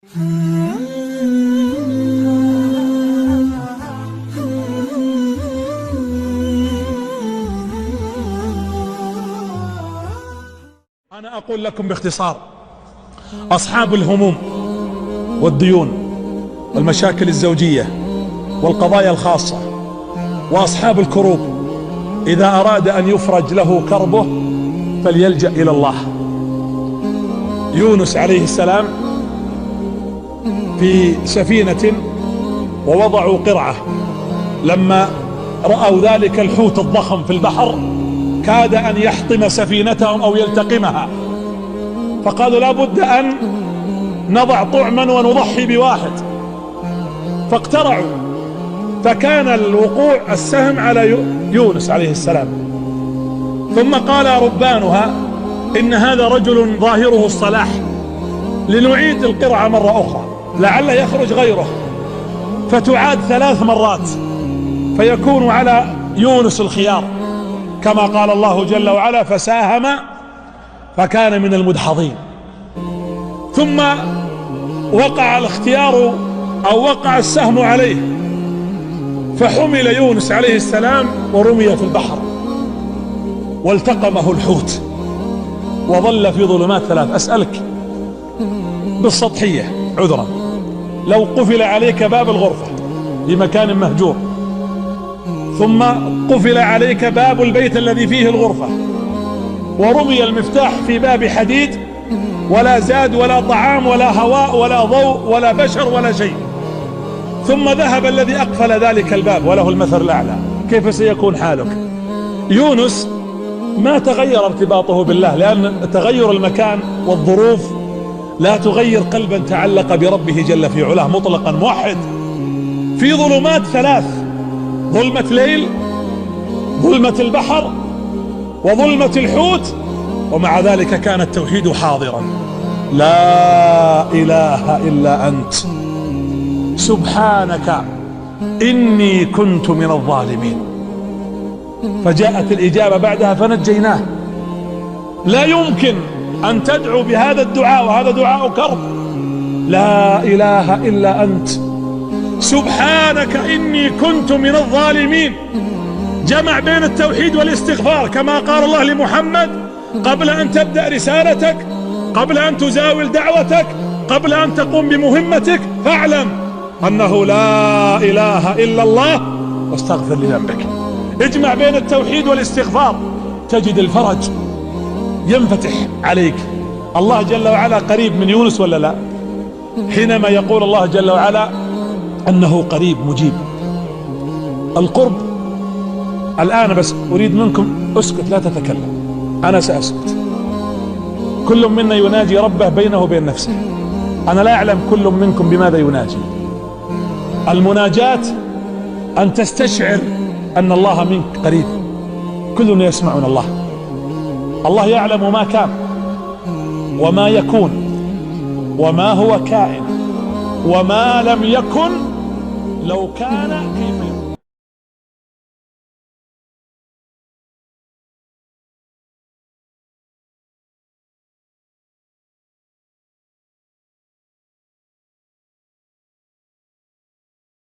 أنا أقول لكم باختصار: أصحاب الهموم والديون والمشاكل الزوجية والقضايا الخاصة وأصحاب الكروب إذا أراد أن يفرج له كربه فليلجأ إلى الله. يونس عليه السلام في سفينة ووضعوا قرعة، لما رأوا ذلك الحوت الضخم في البحر كاد أن يحطم سفينتهم أو يلتقمها، فقالوا لا بد أن نضع طعما ونضحي بواحد، فاقترعوا، فكان الوقوع السهم على يونس عليه السلام. ثم قال ربانها إن هذا رجل ظاهره الصلاح، لنعيد القرعة مرة أخرى لعل يخرج غيره، فتعاد 3 مرات فيكون على يونس الخيار، كما قال الله جل وعلا: فساهم فكان من المدحضين. ثم وقع الاختيار أو وقع السهم عليه، فحمل يونس عليه السلام ورمي في البحر والتقمه الحوت وظل في ظلمات 3. أسألك بالسطحية عذرا، لو قفل عليك باب الغرفة بمكان مهجور، ثم قفل عليك باب البيت الذي فيه الغرفة، ورمي المفتاح في باب حديد، ولا زاد ولا طعام ولا هواء ولا ضوء ولا بشر ولا شيء، ثم ذهب الذي أقفل ذلك الباب وله المثل الأعلى، كيف سيكون حالك؟ يونس ما تغير ارتباطه بالله، لأن تغير المكان والظروف لا تغير قلبا تعلق بربه جل في علاه مطلقا موحد. في ظلمات 3: ظلمة ليل، ظلمة البحر، وظلمة الحوت، ومع ذلك كان التوحيد حاضرا: لا إله إلا أنت سبحانك إني كنت من الظالمين. فجاءت الإجابة بعدها فنجيناه. لا يمكن أن تدعو بهذا الدعاء، وهذا دعاء كرب: لا إله إلا أنت سبحانك إني كنت من الظالمين. جمع بين التوحيد والاستغفار، كما قال الله لمحمد قبل أن تبدأ رسالتك، قبل أن تزاول دعوتك، قبل أن تقوم بمهمتك، فاعلم أنه لا إله إلا الله واستغفر لذنبك. اجمع بين التوحيد والاستغفار تجد الفرج ينفتح عليك. الله جل وعلا قريب من يونس ولا لا؟ حينما يقول الله جل وعلا أنه قريب مجيب. القرب. الآن بس أريد منكم اسكت، لا تتكلم، أنا سأسكت. كل منا يناجي ربه بينه وبين نفسه. أنا لا أعلم كل منكم بماذا يناجي. المناجاة أن تستشعر أن الله منك قريب. كلنا يسمعون الله. الله يعلم ما كان وما يكون وما هو كائن وما لم يكن، لو كان كيف يكون.